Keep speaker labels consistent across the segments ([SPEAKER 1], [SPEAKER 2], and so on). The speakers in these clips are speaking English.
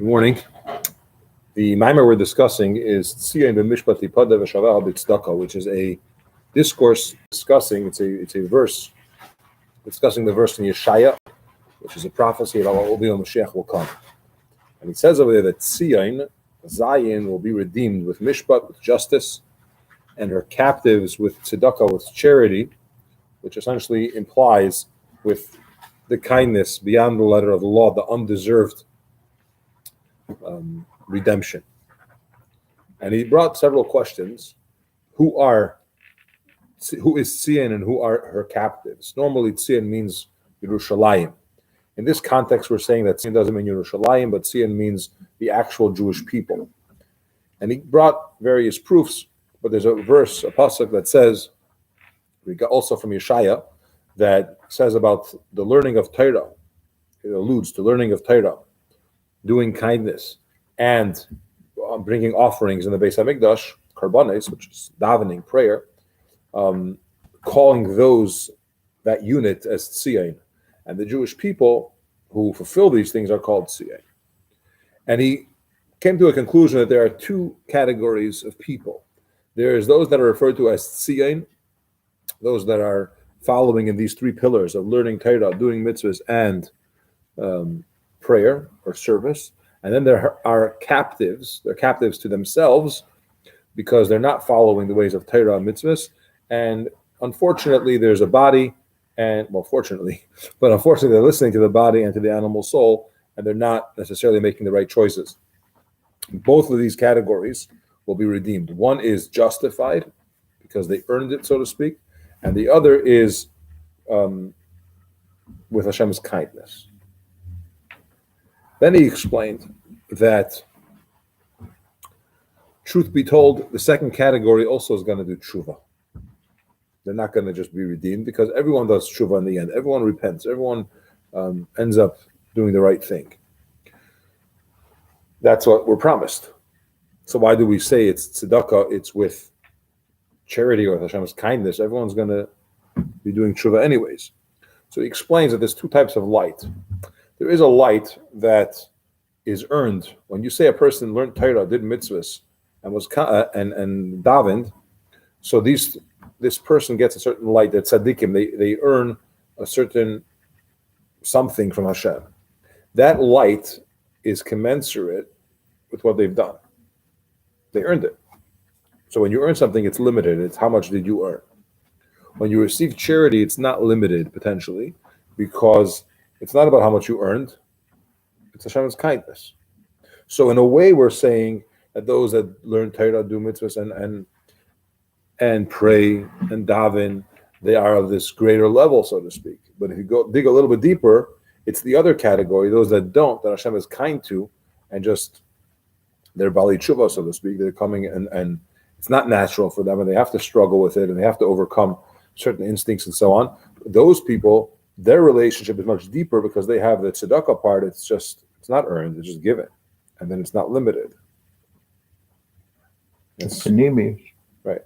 [SPEAKER 1] Good morning. The mimer we're discussing is Tziyon Bemishpot tipodeh, which is a discourse discussing. It's a verse discussing the verse in Yeshaya, which is a prophecy about what will be when Mashiach will come. And it says over there that Tziyon, Zion, will be redeemed with mishpat, with justice, and her captives with tzedakah, with charity, which essentially implies with the kindness beyond the letter of the law, the undeserved redemption. And he brought several questions. Who is Tziyon and who are her captives? Normally Tziyon means Yerushalayim. In this context, we're saying that Tziyon doesn't mean Yerushalayim, but Tziyon means the actual Jewish people. And he brought various proofs, but there's a verse, a pasuk that says, we got also from Yeshaya, that says about the learning of Torah. It alludes to learning of Torah, doing kindness, and bringing offerings in the Beis HaMikdash, karbanes, which is davening, prayer, calling that unit as Tziyon. And the Jewish people who fulfill these things are called Tziyon. And he came to a conclusion that there are two categories of people. There's those that are referred to as Tziyon, those that are following in these three pillars of learning Torah, doing mitzvahs, and prayer or service. And then there are captives. They're captives to themselves because they're not following the ways of Torah and mitzvahs. And unfortunately, there's a body, unfortunately they're listening to the body and to the animal soul, and they're not necessarily making the right choices. Both of these categories will be redeemed. One is justified because they earned it, so to speak, and the other is with Hashem's kindness. Then he explained that, truth be told, the second category also is going to do tshuva. They're not going to just be redeemed because everyone does tshuva in the end. Everyone repents. Everyone ends up doing the right thing. That's what we're promised. So why do we say it's tzedakah? It's with charity or Hashem's kindness. Everyone's going to be doing tshuva anyways. So he explains that there's two types of light. There is a light that is earned. When you say a person learned Torah, did mitzvahs, and was and davened, so this person gets a certain light. That tzaddikim, they earn a certain something from Hashem. That light is commensurate with what they've done. They earned it. So when you earn something, it's limited. It's how much did you earn. When you receive charity, it's not limited potentially because it's not about how much you earned. It's Hashem's kindness. So in a way, we're saying that those that learn Torah, do mitzvahs, and pray and daven, they are of this greater level, so to speak. But if you dig a little bit deeper, it's the other category, those that don't, that Hashem is kind to, and just they're bali tshuva, so to speak. They're coming and it's not natural for them, and they have to struggle with it, and they have to overcome certain instincts and so on. Those people, their relationship is much deeper because they have the tzedakah part. It's not earned, it's just given. And then it's not limited.
[SPEAKER 2] It's panemius.
[SPEAKER 1] Right.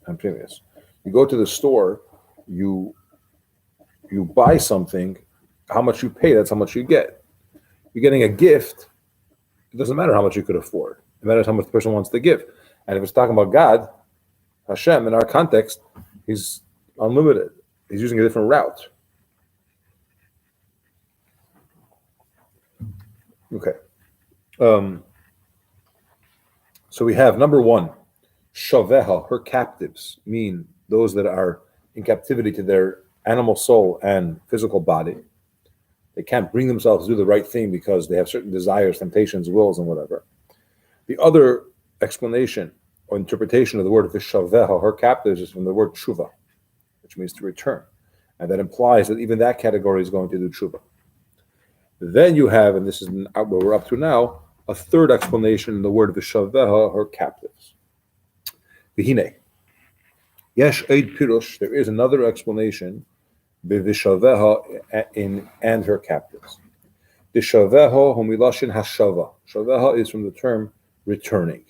[SPEAKER 1] I'm panemius. You go to the store, you buy something, how much you pay, that's how much you get. You're getting a gift, it doesn't matter how much you could afford. It matters how much the person wants to give. And if it's talking about God, Hashem, in our context, he's unlimited. He's using a different route. Okay. So we have number one, shaveha, her captives, mean those that are in captivity to their animal soul and physical body. They can't bring themselves to do the right thing because they have certain desires, temptations, wills, and whatever. The other explanation or interpretation of the word shaveha, her captives, is from the word tshuva, which means to return. And that implies that even that category is going to do tshuva. Then you have, and this is what we're up to now, a third explanation in the word vishaveha, her captives. Vihine. Yesh eid pirush, there is another explanation, vishaveha, and her captives. Vishaveha humilashin hashava. Shaveha is from the term returning.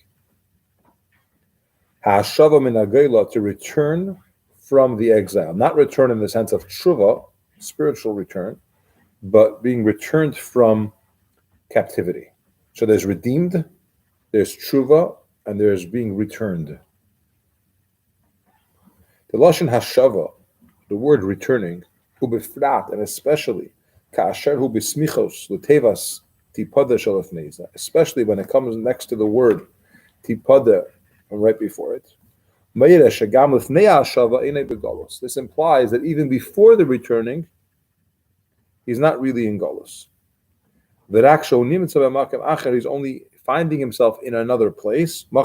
[SPEAKER 1] Hashava min agela, to return from the exile. Not return in the sense of tshuva, spiritual return, but being returned from captivity. So there's redeemed, there's tshuva, and there's being returned. The lashon hashava, the word returning, ubifrat, and especially ka'asher hu bismichos l'tevas tipodeh shalafneza, especially when it comes next to the word tipodeh and right before it. This implies that even before the returning, he's not really in Golus. He's only finding himself in another place. He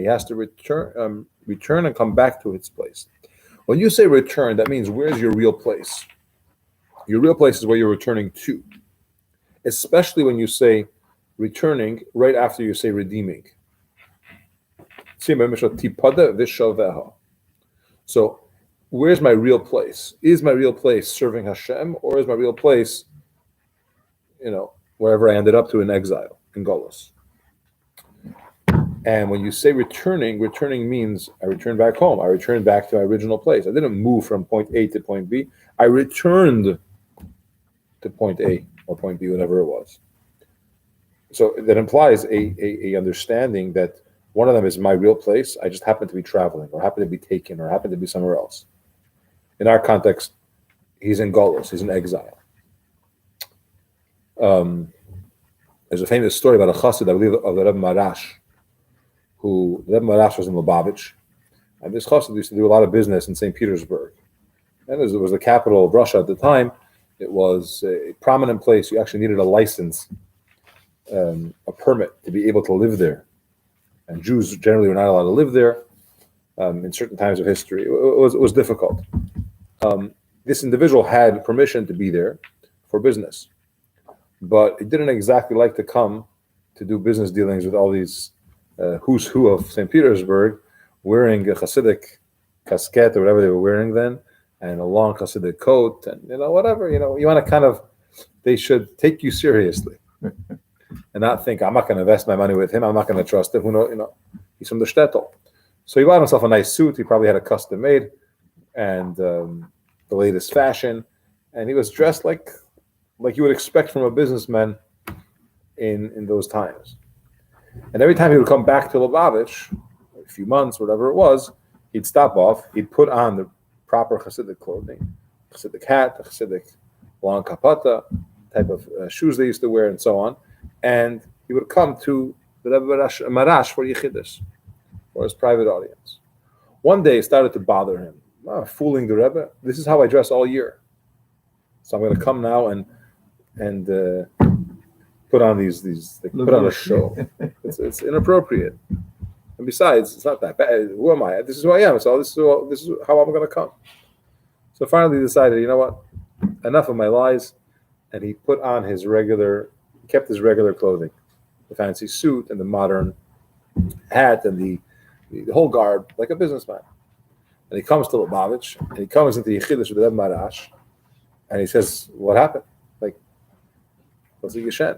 [SPEAKER 1] has to return and come back to its place. When you say return, that means where's your real place? Your real place is where you're returning to. Especially when you say returning right after you say redeeming. So where's my real place? Is my real place serving Hashem, or is my real place, wherever I ended up to in exile, in Golus? And when you say returning means I return back home. I return back to my original place. I didn't move from point A to point B. I returned to point A or point B, whatever it was. So that implies a understanding that one of them is my real place. I just happen to be traveling, or happen to be taken, or happen to be somewhere else. In our context, he's in Golus, he's in exile. There's a famous story about a chassid, I believe, of the Rabbi Marash, who Rabbi Marash was in Lubavitch, and this chassid used to do a lot of business in St. Petersburg. And it was the capital of Russia at the time. It was a prominent place. You actually needed a license, a permit to be able to live there. And Jews generally were not allowed to live there in certain times of history. It was difficult. This individual had permission to be there for business, but he didn't exactly like to come to do business dealings with all these who's who of St. Petersburg, wearing a Chasidic casquette or whatever they were wearing then, and a long Chasidic coat, and whatever. You want to they should take you seriously. And not think, I'm not going to invest my money with him. I'm not going to trust him. Who knows? He's from the shtetl. So he bought himself a nice suit. He probably had a custom made, and the latest fashion. And he was dressed like you would expect from a businessman in those times. And every time he would come back to Lubavitch, a few months, whatever it was, he'd stop off. He'd put on the proper Chasidic clothing, Chasidic hat, a Chasidic long kapata, type of shoes they used to wear, and so on. And he would come to the Rebbe Marash for Yechidus, for his private audience. One day it started to bother him. Fooling the Rebbe. This is how I dress all year. So I'm going to come now and put on put on a show. It's inappropriate. And besides, it's not that bad. Who am I? This is who I am. So this is how I'm going to come. So finally he decided, what? Enough of my lies. And he put on kept his regular clothing, the fancy suit and the modern hat and the whole garb, like a businessman. And he comes to Lubavitch, and he comes into Yechidus with the Rebbe Marash, and he says, what happened? What's the Yeshen?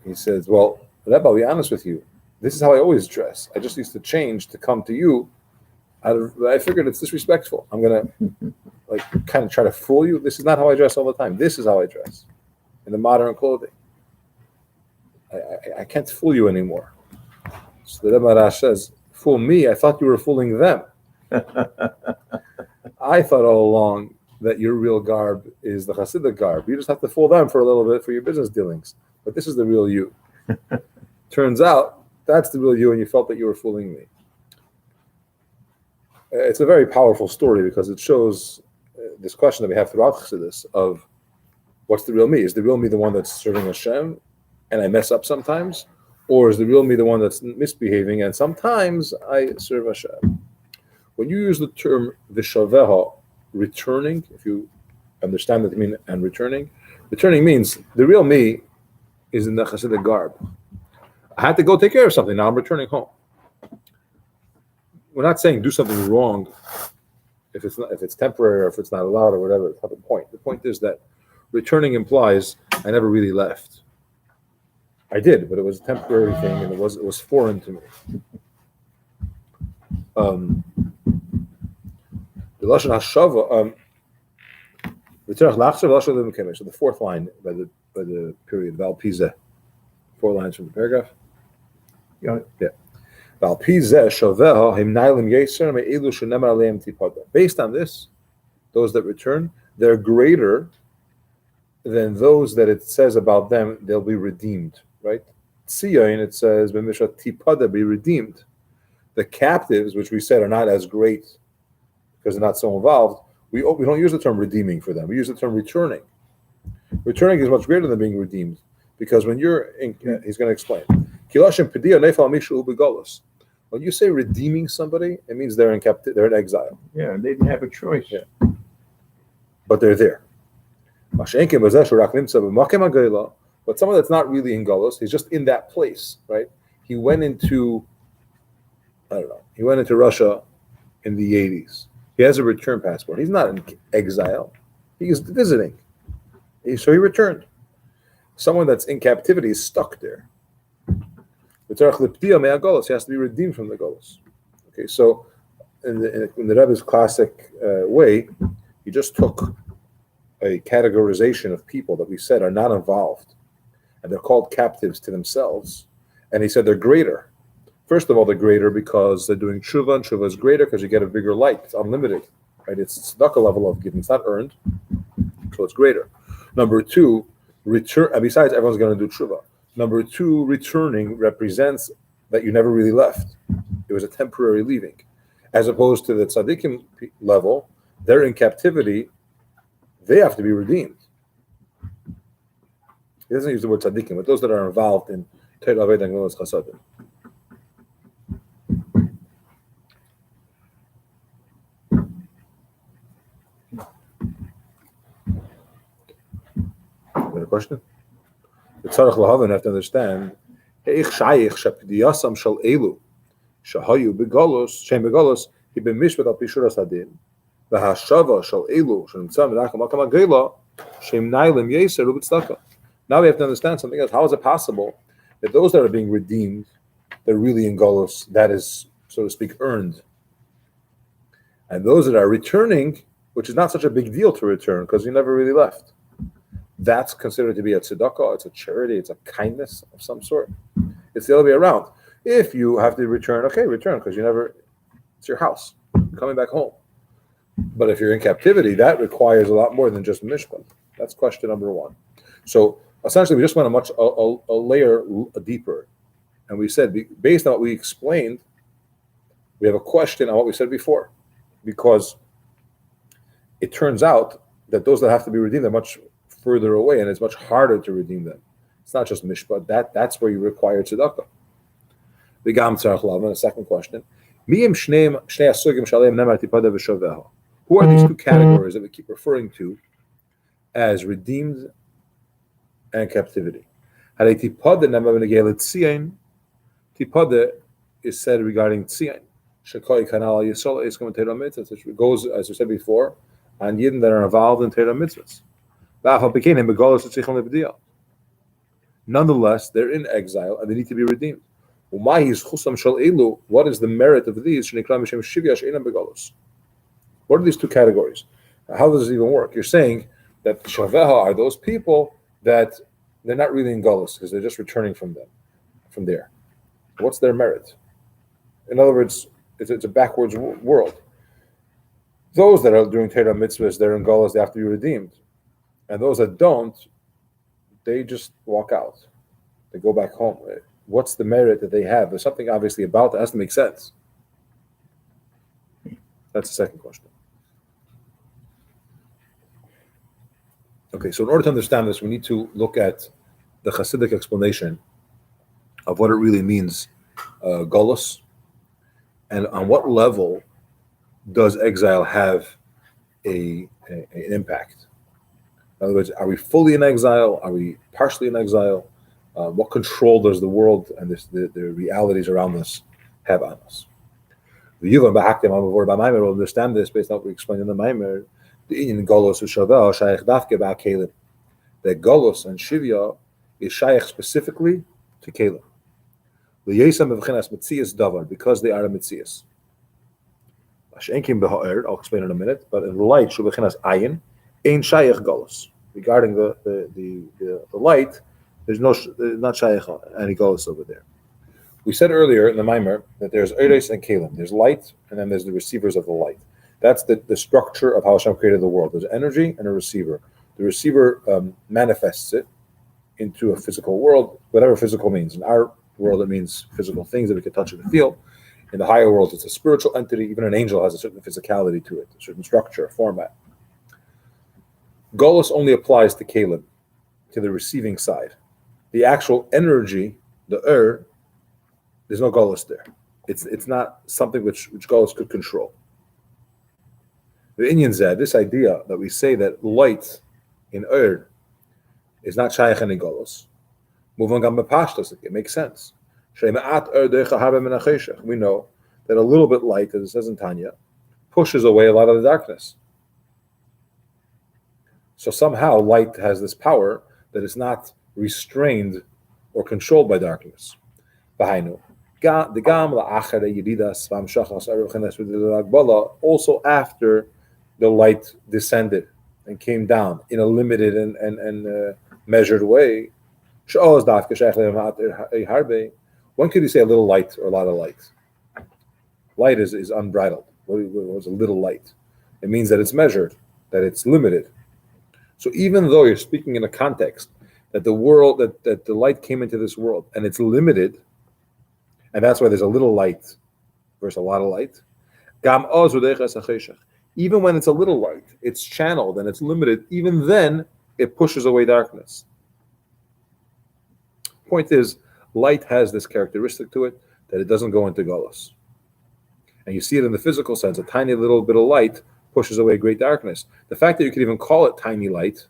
[SPEAKER 1] He says, well, Rebbe, I'll be honest with you. This is how I always dress. I just used to change to come to you. I figured it's disrespectful. I'm going to kind of try to fool you. This is not how I dress all the time. This is how I dress in the modern clothing. I can't fool you anymore. So the Rebbe Marash says, fool me? I thought you were fooling them. I thought all along that your real garb is the Hasidic garb. You just have to fool them for a little bit for your business dealings. But this is the real you. Turns out that's the real you, and you felt that you were fooling me. It's a very powerful story because it shows this question that we have throughout Chassidus of what's the real me? Is the real me the one that's serving Hashem and I mess up sometimes? Or is the real me the one that's misbehaving and sometimes I serve Hashem? When you use the term vishaveha, returning, if you understand what I mean, and returning means the real me is in the Chasidic garb. I had to go take care of something, now I'm returning home. We're not saying do something wrong if it's temporary or if it's not allowed or whatever. That's not the point. The point is that returning implies I never really left. I did, but it was a temporary thing, and it was foreign to me. The lashon hashava, So the fourth line by the period, Val Pizeh, 4 lines from the paragraph.
[SPEAKER 2] Yeah.
[SPEAKER 1] Based on this, those that return, they're greater than those that it says about them, they'll be redeemed, right? Tziyon, it says, Bemishpot tipodeh, be redeemed. The captives, which we said are not as great because they're not so involved, we don't use the term redeeming for them. We use the term returning. Returning is much greater than being redeemed, because when you're in, he's going to explain. When you say redeeming somebody, it means they're in they're in exile.
[SPEAKER 2] Yeah, they didn't have a choice.
[SPEAKER 1] Yeah. But they're there. But someone that's not really in Golos, he's just in that place, right? He went into, he went into Russia in the 80s. He has a return passport. He's not in exile. He's visiting. So he returned. Someone that's in captivity is stuck there. He has to be redeemed from the Golos. Okay, so in the Rebbe's classic way, he just took a categorization of people that we said are not involved, and they're called captives to themselves, and he said they're greater. First of all, they're greater because they're doing tshuva, and tshuva is greater because you get a bigger light. It's unlimited, right? It's tzedakah level of giving. It's not earned, so it's greater. Number two, return. And besides, everyone's going to do tshuva. Number two, returning represents that you never really left. It was a temporary leaving, as opposed to the tzaddikim level. They're in captivity. They have to be redeemed. He doesn't use the word tzaddikim, but those that are involved in Torah Aved and Gemilas Chasadim. Got a question? The Tzarech Lahavin have to understand. Heich shayich shapidiyasam shal elu shahayu begolos shem begolos he bemishpot al pishuras hadin v'hashava shal elu shenimtzam v'nacham makam agela shem nailim yeser u'b'tzedakah. Now we have to understand something else. How is it possible that those that are being redeemed, they're really in golos, that is, so to speak, earned, and those that are returning, which is not such a big deal to return because you never really left, that's considered to be a tzedakah, it's a charity, it's a kindness of some sort. It's the other way around. If you have to return, okay, return, because it's your house, you're coming back home. But if you're in captivity, that requires a lot more than just mishpat. That's question number one. So essentially, we just went a layer deeper. And we said, based on what we explained, we have a question on what we said before. Because it turns out that those that have to be redeemed are much further away, and it's much harder to redeem them. It's not just mishpat. That's where you require tzedakah. A second question. Who are these two categories that we keep referring to as redeemed and captivity? Tipodeh is said regarding Tziyon. Which goes, as we said before, on Yidden that are involved in Torah mitzvahs. Nonetheless, they're in exile and they need to be redeemed. What is the merit of these? What are these two categories? How does it even work? You're saying that Shaveha are those people that they're not really in Golos because they're just returning from there. What's their merit? In other words, it's a backwards world. Those that are doing Torah mitzvahs, they're in Golos, they have to be redeemed. And those that don't, they just walk out. They go back home. What's the merit that they have? There's something obviously about that. It has to make sense. That's the second question. Okay, so in order to understand this, we need to look at the Chasidic explanation of what it really means, Golos, and on what level does exile have an impact. In other words, are we fully in exile? Are we partially in exile? What control does the world and the realities around us have on us? We'll understand this based on what we explained in the Maimer. The Inyan Golos u'Shaveh shaykh dafke ba'Kelim. That Golos and Shivya is shaykh specifically to Kelim. L'yesam b'v'chinas mitzias davar, because they are a mitzias. I'll explain in a minute, but in light, shu b'chinas ayin, Ein shayach golus. Regarding the light, there's not shayach any golus over there. We said earlier in the Maimer that there's Eres and Kalim. There's light, and then there's the receivers of the light. That's the structure of how Hashem created the world. There's energy and a receiver. The receiver manifests it into a physical world, whatever physical means. In our world, it means physical things that we can touch and feel. In the higher world, it's a spiritual entity. Even an angel has a certain physicality to it, a certain structure, a format. Golus only applies to Kalim, to the receiving side. The actual energy, the there's no Golus there. It's not something which Golus could control. The Inyan Zed, this idea that we say that light in is not Shaykh and Golus. Moving on Bepashtos, it makes sense. We know that a little bit light, as it says in Tanya, pushes away a lot of the darkness. So somehow light has this power that is not restrained or controlled by darkness. Also after the light descended and came down in a limited and measured way. When could you say a little light or a lot of light? Light is unbridled. What was a little light? It means that it's measured, that it's limited. So even though you're speaking in a context that the world, that the light came into this world and it's limited, and that's why there's a little light versus a lot of light. Even when it's a little light, it's channeled and it's limited, even then it pushes away darkness. Point is, light has this characteristic to it that it doesn't go into Golus. And you see it in the physical sense, a tiny little bit of light pushes away great darkness. The fact that you could even call it tiny light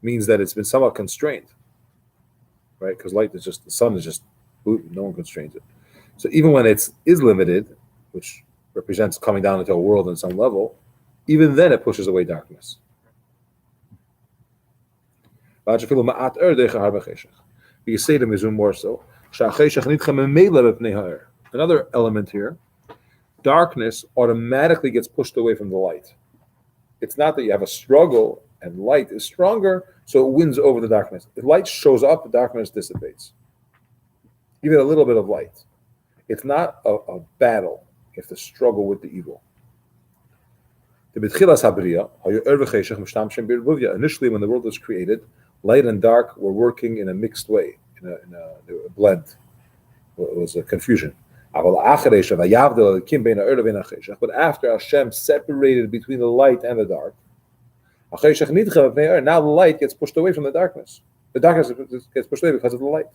[SPEAKER 1] means that it's been somewhat constrained, right? Because light is just, the sun is just, no one constrains it. So even when it is limited, which represents coming down into a world on some level, even then it pushes away darkness. You can say to Mizum more so. Another element here, darkness automatically gets pushed away from the light. It's not that you have a struggle and light is stronger, so it wins over the darkness. If light shows up, the darkness dissipates. Even a little bit of light. It's not a battle. You have to struggle with the evil. Initially, when the world was created, light and dark were working in a mixed way, in a blend. It was a confusion. But after Hashem separated between the light and the dark, now the light gets pushed away from the darkness. The darkness gets pushed away because of the light.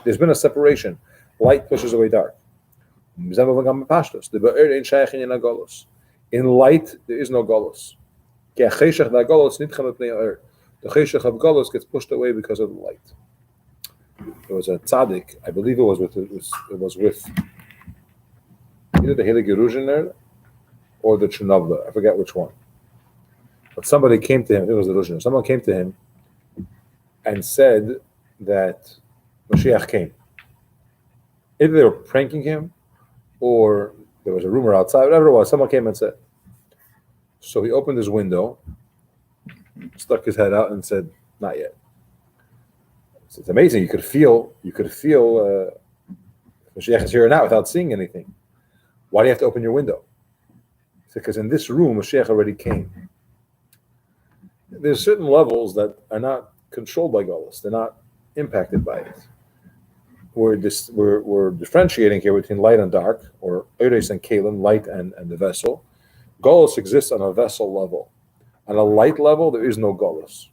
[SPEAKER 1] There's been a separation. Light pushes away dark. In light, there is no Golus. The cheshach of Golus gets pushed away because of the light. There was a tzaddik, I believe it was with either the Heilige Ruzhiner or the Chernobyl, I forget which one. But somebody came to him, it was the Ruzhiner, someone came to him and said that Mashiach came. Either they were pranking him or there was a rumor outside, whatever it was, someone came and said. So he opened his window, stuck his head out and said, not yet. So it's amazing. You could feel Mashiach is here now without seeing anything. Why do you have to open your window? Because in this room, Mashiach already came. There's certain levels that are not controlled by Golus. They're not impacted by it. We're differentiating here between light and dark, or Eres and Kalim, light and the vessel. Golus exists on a vessel level. On a light level, there is no Golus.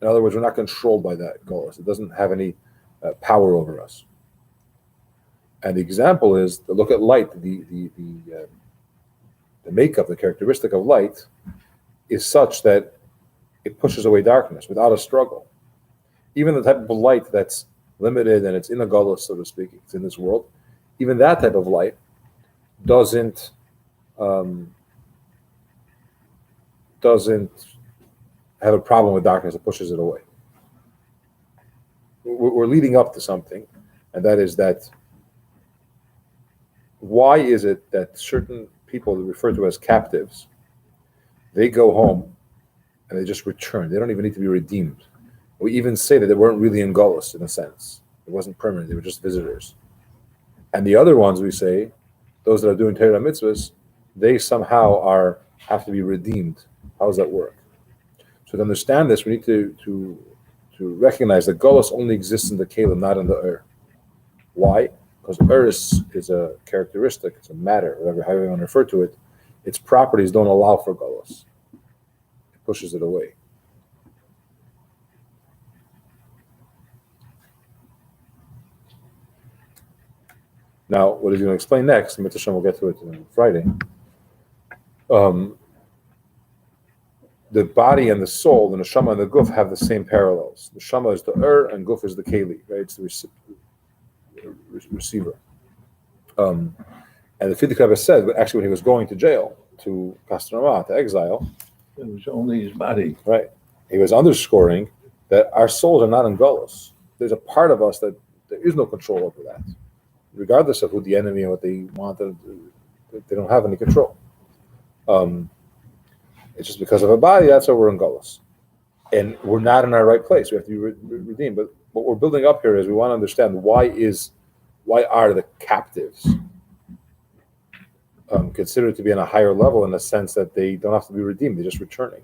[SPEAKER 1] In other words, we're not controlled by that Golus. It doesn't have any power over us. And the example is to look at light. The makeup, the characteristic of light, is such that it pushes away darkness without a struggle. Even the type of light that's limited and it's in a Golus, so to speak, it's in this world. Even that type of light doesn't have a problem with darkness. It pushes it away. We're leading up to something, and that is that why is it that certain people referred to as captives, they go home and they just return. They don't even need to be redeemed. We even say that they weren't really in Golus in a sense. It wasn't permanent. They were just visitors. And the other ones, we say, those that are doing Torah mitzvahs, they somehow have to be redeemed. How does that work? So to understand this, we need to recognize that Golus only exists in the Kalim, not in the Ur. Why? Because Ur is a characteristic, it's a matter, whatever, however you want to refer to it. Its properties don't allow for Golus. It pushes it away. Now, what he's going to explain next, and we'll get to it on Friday. The body and the soul, the neshama and the guf, have the same parallels. The neshama is the and guf is the keli, right? It's the receiver. And the Chasidic Rabbi said, actually, when he was going to jail, to Kastamah, to exile,
[SPEAKER 2] It was only his body.
[SPEAKER 1] right? He was underscoring that our souls are not in Golus. There's a part of us that there is no control over that. Regardless of who the enemy and what they want, they don't have any control. It's just because of a body, that's why we're in Golus. And we're not in our right place. We have to be redeemed. But what we're building up here is we want to understand why are the captives considered to be on a higher level in the sense that they don't have to be redeemed, they're just returning,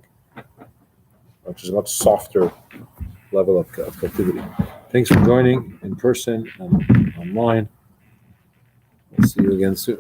[SPEAKER 1] which is a much softer level of captivity. Thanks for joining in person and online. We'll see you again soon.